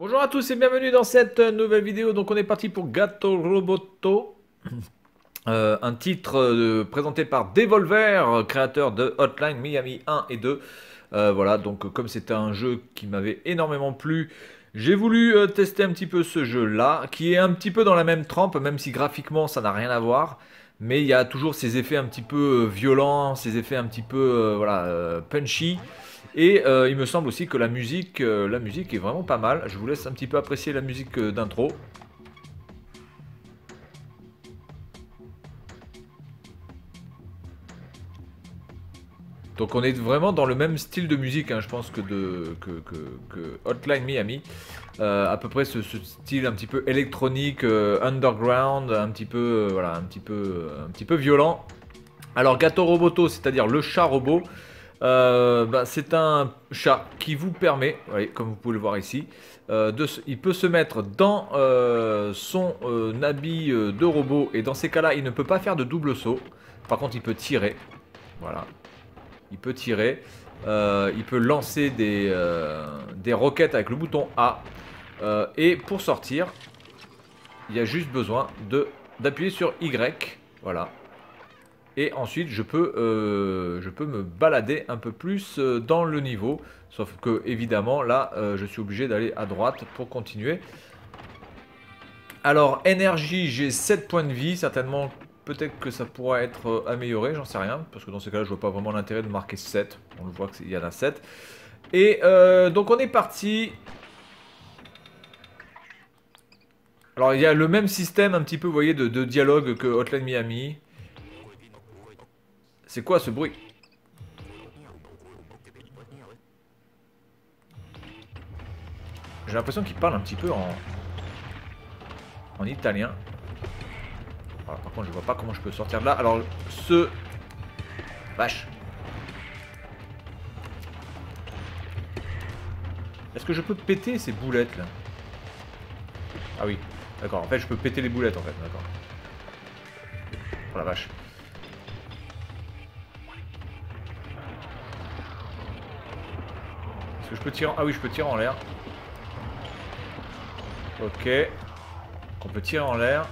Bonjour à tous et bienvenue dans cette nouvelle vidéo. Donc on est parti pour Gato Roboto, un titre présenté par Devolver, créateur de Hotline Miami 1 et 2. Voilà, donc comme c'était un jeu qui m'avait énormément plu, j'ai voulu tester un petit peu ce jeu-là, qui est un petit peu dans la même trempe, même si graphiquement ça n'a rien à voir. Mais il y a toujours ces effets un petit peu violents, ces effets un petit peu voilà, punchy. Et il me semble aussi que la musique est vraiment pas mal. Je vous laisse un petit peu apprécier la musique d'intro. Donc on est vraiment dans le même style de musique, hein, je pense que Hotline Miami. À peu près ce style un petit peu électronique, underground, un petit peu, voilà, un petit peu violent. Alors Gato Roboto, c'est-à-dire le chat robot. C'est un chat qui vous permet, voyez, comme vous pouvez le voir ici, il peut se mettre dans son habit de robot et dans ces cas-là, il ne peut pas faire de double saut. Par contre, il peut tirer. Voilà, il peut tirer. Il peut lancer des roquettes avec le bouton A. Et pour sortir, il y a juste besoin d'appuyer sur Y. Voilà. Et ensuite, je peux me balader un peu plus dans le niveau. Sauf que, évidemment, là, je suis obligé d'aller à droite pour continuer. Alors, énergie, j'ai 7 points de vie. Certainement, peut-être que ça pourra être amélioré, j'en sais rien. Parce que dans ces cas-là, je vois pas vraiment l'intérêt de marquer 7. On le voit qu'il y en a 7. Et donc, on est parti. Alors, il y a le même système, un petit peu, vous voyez, de dialogue que Hotline Miami. C'est quoi ce bruit? J'ai l'impression qu'il parle un petit peu en italien. Voilà, par contre, je vois pas comment je peux sortir de là. Alors, Vache. Est-ce que je peux péter ces boulettes là? Ah oui, d'accord. En fait, je peux péter les boulettes en fait. D'accord. Oh la vache. Est-ce que je peux tirer Ah oui, je peux tirer en l'air. Ok. On peut tirer en l'air.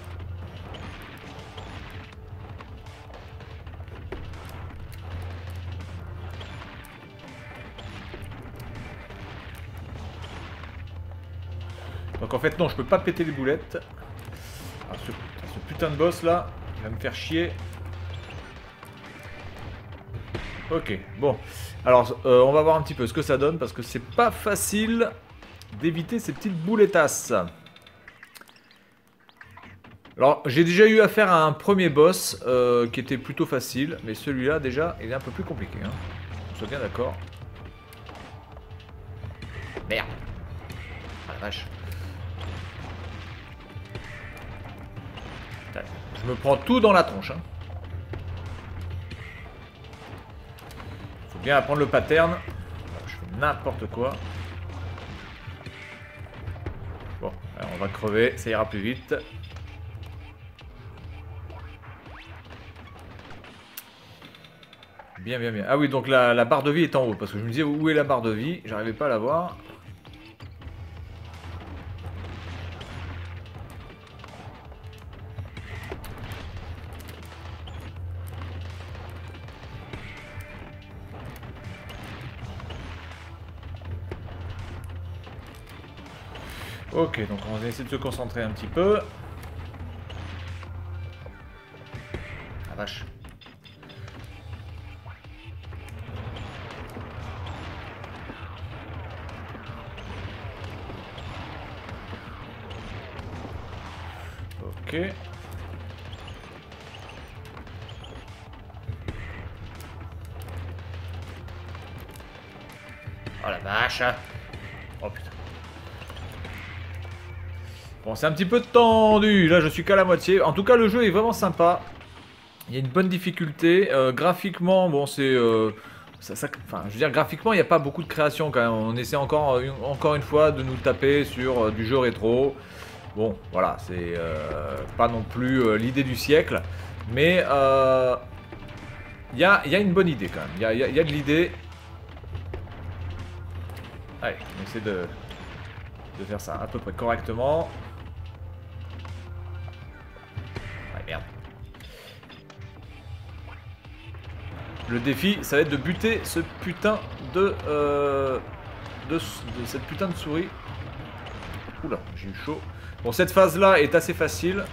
Donc en fait non, je peux pas péter les boulettes. Alors, ce putain de boss là, il va me faire chier. Ok, bon. Alors on va voir un petit peu ce que ça donne parce que c'est pas facile d'éviter ces petites boulettasses. Alors j'ai déjà eu affaire à un premier boss qui était plutôt facile, mais celui-là déjà il est un peu plus compliqué, hein. On soit bien d'accord. Merde. Ah la vache. Je me prends tout dans la tronche, hein. Faut bien apprendre le pattern. Je fais n'importe quoi. Bon, alors on va crever, ça ira plus vite. Bien, bien, bien. Ah oui, donc la barre de vie est en haut. Parce que je me disais, où est la barre de vie? J'arrivais pas à la voir. Ok, donc on va essayer de se concentrer un petit peu. Ah vache. Ok. Oh la vache. Oh putain. Bon, c'est un petit peu tendu. Là, je suis qu'à la moitié. En tout cas, le jeu est vraiment sympa. Il y a une bonne difficulté. Graphiquement, bon, c'est... enfin, je veux dire, graphiquement, il n'y a pas beaucoup de création quand même. On essaie encore une fois de nous taper sur du jeu rétro. Bon, voilà, c'est pas non plus l'idée du siècle. Mais il y a une bonne idée quand même. Il y a de l'idée. Allez, on essaie de... de faire ça à peu près correctement. Ouais, merde. Le défi, ça va être de buter ce putain de cette putain de souris. Oula, j'ai eu chaud. Bon, cette phase-là est assez facile.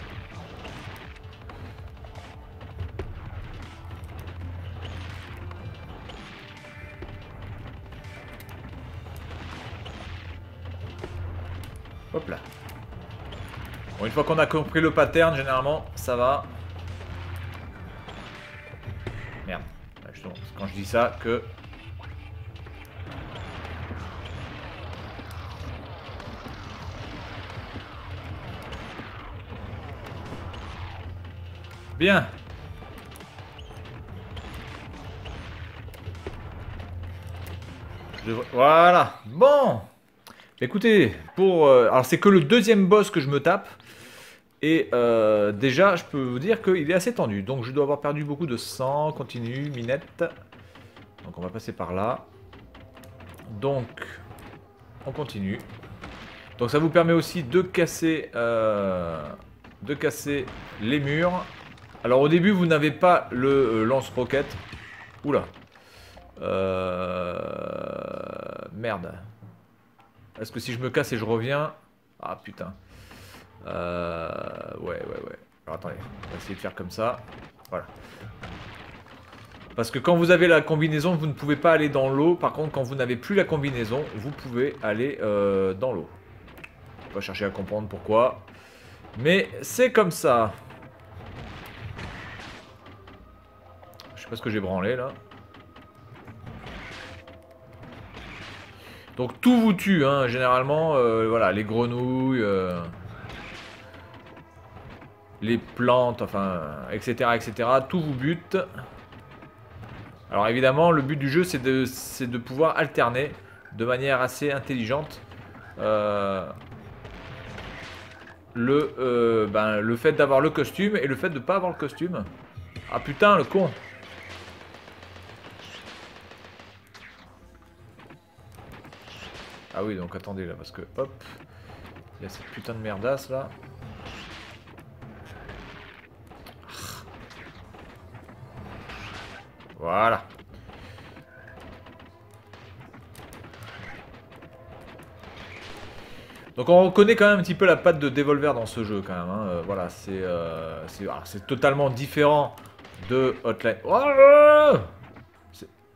Hop là. Bon, une fois qu'on a compris le pattern, généralement, ça va. Merde. Ouais, justement, c'est quand je dis ça que... Bien. Voilà. Bon. Écoutez, pour... alors c'est que le deuxième boss que je me tape. Et déjà, je peux vous dire qu'il est assez tendu. Donc je dois avoir perdu beaucoup de sang. Continue, minette. Donc on va passer par là. Donc, on continue. Donc ça vous permet aussi de casser les murs. Alors au début, vous n'avez pas le lance-roquette. Oula. Merde. Est-ce que si je me casse et je reviens... Ah putain. Ouais. Alors attendez, on va essayer de faire comme ça. Voilà. Parce que quand vous avez la combinaison, vous ne pouvez pas aller dans l'eau. Par contre, quand vous n'avez plus la combinaison, vous pouvez aller dans l'eau. On va chercher à comprendre pourquoi. Mais c'est comme ça. Je sais pas ce que j'ai branlé là. Donc tout vous tue, hein, généralement. Voilà, les grenouilles, les plantes, enfin, etc., etc. Tout vous bute. Alors évidemment, le but du jeu, c'est de pouvoir alterner de manière assez intelligente le fait d'avoir le costume et le fait de ne pas avoir le costume. Ah putain, le con. Ah oui, donc attendez là, parce que hop, il y a cette putain de merdasse là. Voilà. Donc on reconnaît quand même un petit peu la patte de Devolver dans ce jeu quand même. Hein. Voilà, c'est totalement différent de Hotline. Oh,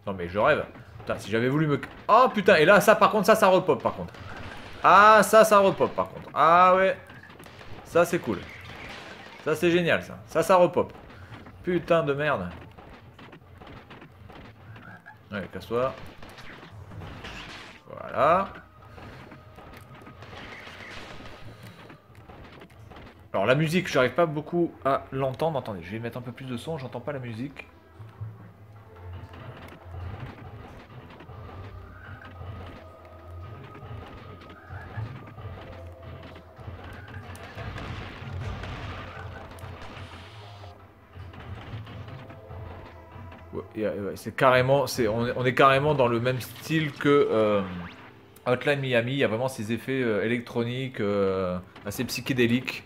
non mais je rêve. Putain, si j'avais voulu me... Oh putain, et là ça par contre, ça repop par contre. Ah ça repop par contre. Ah ouais. Ça c'est cool. Ça c'est génial ça. Ça repop. Putain de merde. Ouais, casse-toi. Voilà. Alors la musique, j'arrive pas beaucoup à l'entendre. Attendez, je vais mettre un peu plus de son, j'entends pas la musique. Ouais, c'est carrément, on est carrément dans le même style que Hotline Miami. Il y a vraiment ces effets électroniques assez psychédéliques.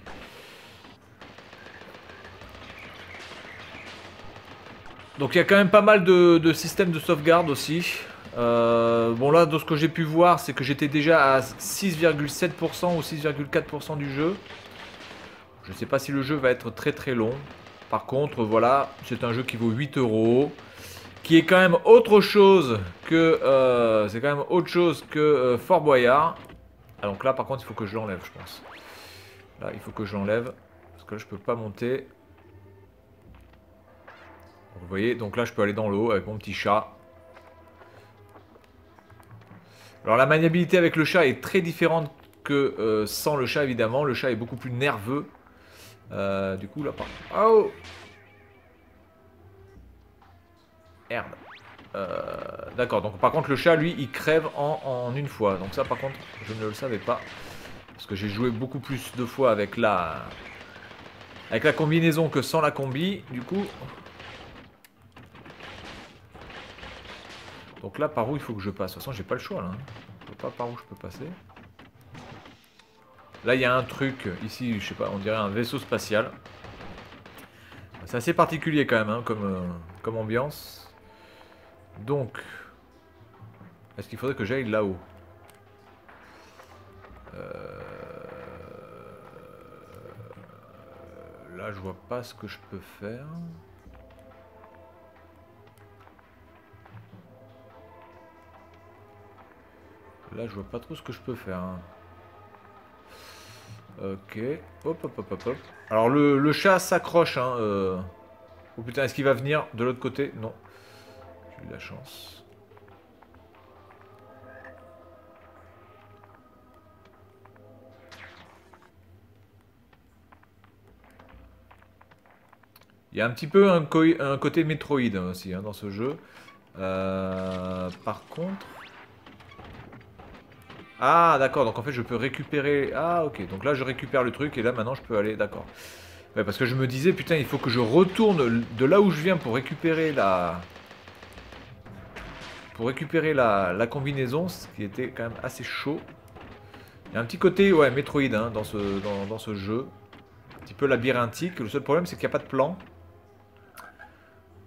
Donc il y a quand même pas mal de systèmes de sauvegarde aussi. Bon là, de ce que j'ai pu voir, c'est que j'étais déjà à 6,7% ou 6,4% du jeu. Je ne sais pas si le jeu va être très très long. Par contre, voilà, c'est un jeu qui vaut 8 €, qui est quand même autre chose que Fort Boyard. Ah, donc là, par contre, il faut que je l'enlève, je pense. Là, il faut que je l'enlève parce que là, je peux pas monter. Vous voyez, donc là, je peux aller dans l'eau avec mon petit chat. Alors, la maniabilité avec le chat est très différente que sans le chat, évidemment. Le chat est beaucoup plus nerveux. Du coup, là, oh! Merde. D'accord, donc par contre, le chat, lui, il crève en une fois. Donc ça, par contre, je ne le savais pas. Parce que j'ai joué beaucoup plus de fois avec la combinaison que sans la combi. Du coup... Donc là, par où il faut que je passe? De toute façon, j'ai pas le choix, là. Je sais pas par où je peux passer. Là, il y a un truc ici, je sais pas, on dirait un vaisseau spatial. C'est assez particulier quand même, hein, comme ambiance. Donc, est-ce qu'il faudrait que j'aille là-haut? Là, je vois pas ce que je peux faire. Là, je vois pas trop ce que je peux faire. Hein. Ok. Hop, hop, hop, hop, hop. Alors, le chat s'accroche. Hein, Oh putain, est-ce qu'il va venir de l'autre côté? Non. J'ai eu de la chance. Il y a un petit peu un côté Metroid aussi hein, dans ce jeu. Par contre... Ah d'accord, donc en fait je peux récupérer... Ah ok, donc là je récupère le truc et là maintenant je peux aller... D'accord. Ouais, parce que je me disais, putain, il faut que je retourne de là où je viens pour récupérer la... Pour récupérer la combinaison, ce qui était quand même assez chaud. Il y a un petit côté, ouais, Metroid hein, dans ce jeu. Un petit peu labyrinthique. Le seul problème, c'est qu'il n'y a pas de plan.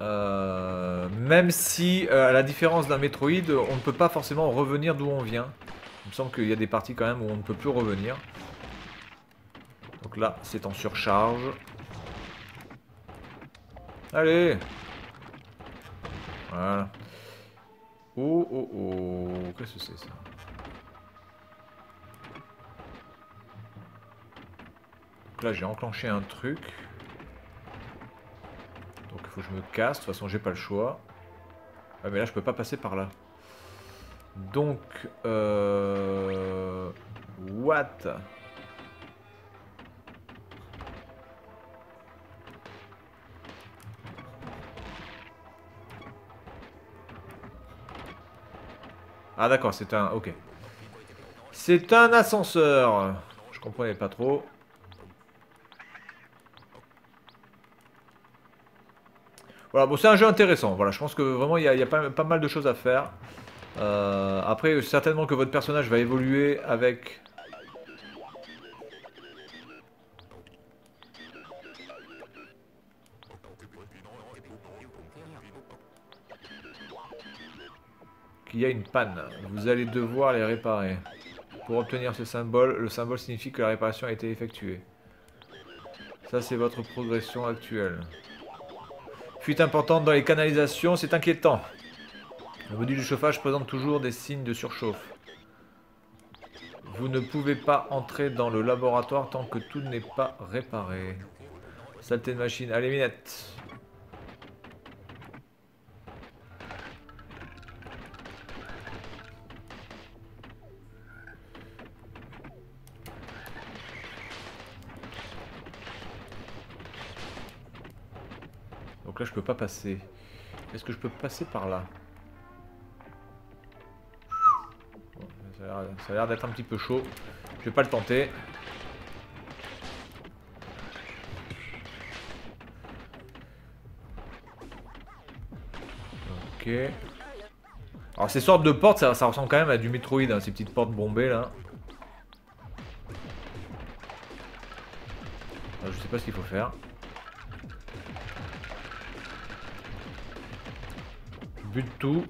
Même si, à la différence d'un Metroid, on ne peut pas forcément revenir d'où on vient. Il me semble qu'il y a des parties quand même où on ne peut plus revenir. Donc là, c'est en surcharge. Allez! Voilà. Oh, oh, oh. Qu'est-ce que c'est ça? Donc là, j'ai enclenché un truc. Donc il faut que je me casse. De toute façon, j'ai pas le choix. Ah, mais là, je peux pas passer par là. Donc, what? Ah d'accord, c'est un... Ok. C'est un ascenseur. Je comprenais pas trop. Voilà, bon, c'est un jeu intéressant. Voilà, je pense que vraiment, il y a pas mal de choses à faire. Après, certainement que votre personnage va évoluer avec... Qu'il y a une panne. Vous allez devoir les réparer. Pour obtenir ce symbole, le symbole signifie que la réparation a été effectuée. Ça, c'est votre progression actuelle. Fuite importante dans les canalisations, c'est inquiétant. Le module du chauffage présente toujours des signes de surchauffe. Vous ne pouvez pas entrer dans le laboratoire tant que tout n'est pas réparé. Saleté de machine. Allez, minette. Donc là, je peux pas passer. Est-ce que je peux passer par là? Bon, ça a l'air d'être un petit peu chaud. Je vais pas le tenter. Ok. Alors ces sortes de portes, ça ressemble quand même à du Metroid, hein, ces petites portes bombées là. Je sais pas ce qu'il faut faire. Je bute tout.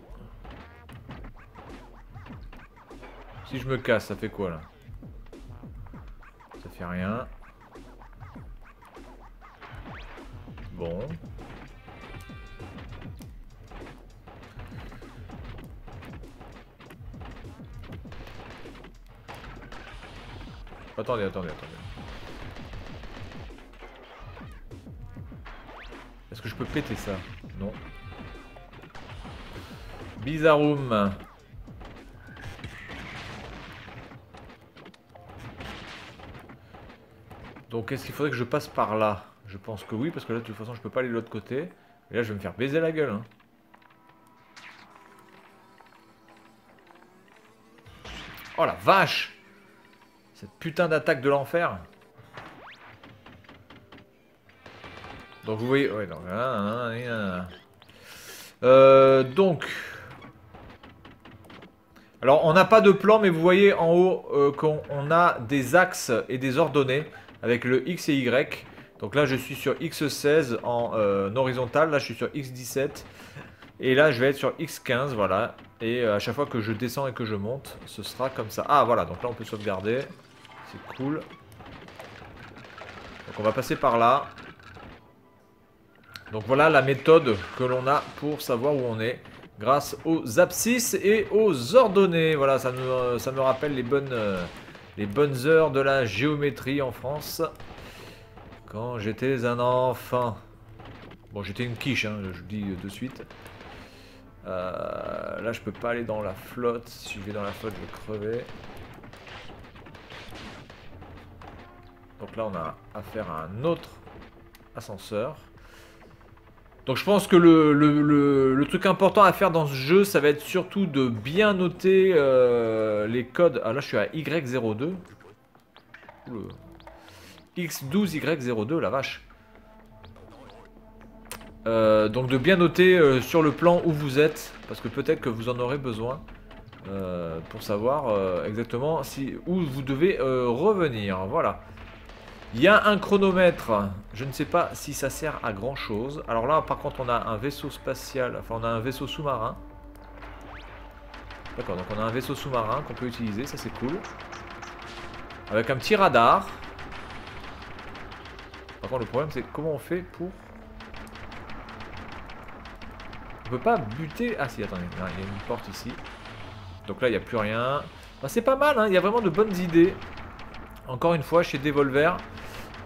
Si je me casse, ça fait quoi là? Ça fait rien. Bon. Attendez. Est-ce que je peux péter ça? Non. Bizarroom. Donc est-ce qu'il faudrait que je passe par là? Je pense que oui, parce que là de toute façon je peux pas aller de l'autre côté. Et là je vais me faire baiser la gueule. Hein. Oh la vache! Cette putain d'attaque de l'enfer. Donc vous voyez... Ouais, donc... Alors, on n'a pas de plan, mais vous voyez en haut qu'on a des axes et des ordonnées avec le X et Y. Donc là, je suis sur X16 en horizontal. Là, je suis sur X17. Et là, je vais être sur X15, voilà. Et à chaque fois que je descends et que je monte, ce sera comme ça. Ah, voilà, donc là, on peut sauvegarder. C'est cool. Donc, on va passer par là. Donc, voilà la méthode que l'on a pour savoir où on est. Grâce aux abscisses et aux ordonnées. Voilà, ça me rappelle les bonnes heures de la géométrie en France. Quand j'étais un enfant. Bon, j'étais une quiche, hein, je le dis de suite. Là, je peux pas aller dans la flotte. Si je vais dans la flotte, je vais crever. Donc là, on a affaire à un autre ascenseur. Donc je pense que le truc important à faire dans ce jeu, ça va être surtout de bien noter les codes. Ah là, je suis à Y02. X12Y02, la vache. Donc de bien noter sur le plan où vous êtes, parce que peut-être que vous en aurez besoin pour savoir exactement où vous devez revenir. Voilà. Il y a un chronomètre, je ne sais pas si ça sert à grand chose. Alors là par contre on a un vaisseau spatial, enfin on a un vaisseau sous-marin. D'accord, donc on a un vaisseau sous-marin qu'on peut utiliser, ça c'est cool. Avec un petit radar. Par contre le problème c'est comment on fait pour... On peut pas buter... Ah si, attendez, il y a une porte ici. Donc là il n'y a plus rien. Bah, c'est pas mal, hein, il y a vraiment de bonnes idées. Encore une fois chez Devolver.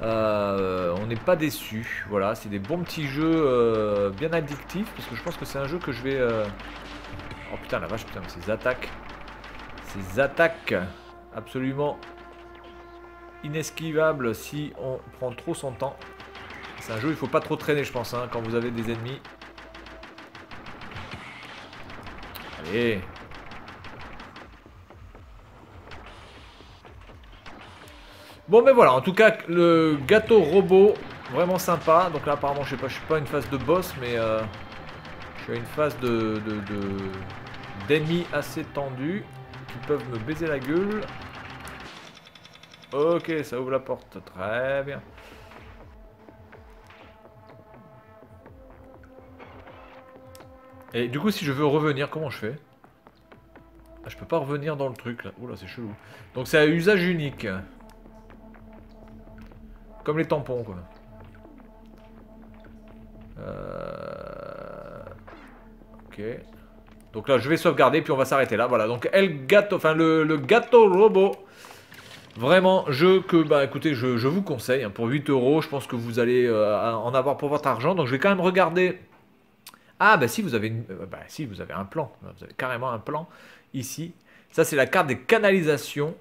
On n'est pas déçu. Voilà, c'est des bons petits jeux bien addictifs. Parce que je pense que c'est un jeu que je vais... Oh putain la vache, putain, ces attaques. Ces attaques absolument inesquivables si on prend trop son temps. C'est un jeu où il faut pas trop traîner je pense, hein, quand vous avez des ennemis. Allez. Bon ben voilà, en tout cas le gâteau robot, vraiment sympa. Donc là apparemment je sais pas, je suis pas à une phase de boss, mais je suis à une phase d'ennemis assez tendus qui peuvent me baiser la gueule. Ok, ça ouvre la porte, très bien. Et du coup si je veux revenir, comment je fais? Ah, je peux pas revenir dans le truc là, oula c'est chelou. Donc c'est à usage unique. Comme les tampons quoi. Ok. Donc là je vais sauvegarder puis on va s'arrêter là. Voilà donc El Gato, enfin le gâteau robot. Vraiment jeu que bah écoutez je vous conseille. Hein, pour 8 €, je pense que vous allez en avoir pour votre argent. Donc je vais quand même regarder. Ah bah si vous avez si vous avez un plan. Vous avez carrément un plan ici. Ça c'est la carte des canalisations.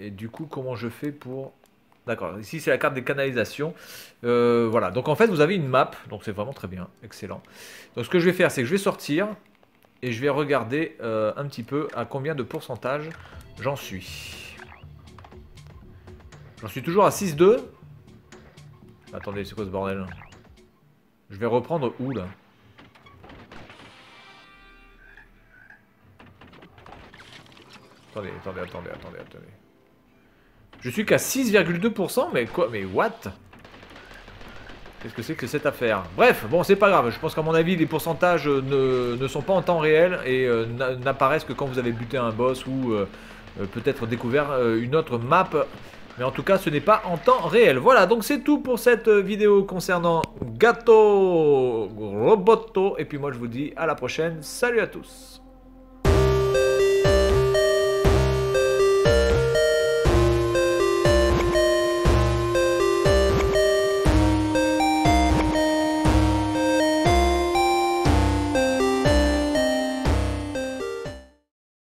Et du coup, comment je fais pour... D'accord, ici c'est la carte des canalisations. Voilà, donc en fait vous avez une map. Donc c'est vraiment très bien, excellent. Donc ce que je vais faire, c'est que je vais sortir. Et je vais regarder un petit peu à combien de pourcentage j'en suis. J'en suis toujours à 6,2. Attendez, c'est quoi ce bordel? Je vais reprendre où là? Attendez. Je suis qu'à 6,2%, mais quoi? Mais what? Qu'est-ce que c'est que cette affaire? Bref, bon, c'est pas grave. Je pense qu'à mon avis, les pourcentages ne sont pas en temps réel et n'apparaissent que quand vous avez buté un boss ou peut-être découvert une autre map. Mais en tout cas, ce n'est pas en temps réel. Voilà, donc c'est tout pour cette vidéo concernant Gâteau Roboto. Et puis moi, je vous dis à la prochaine. Salut à tous!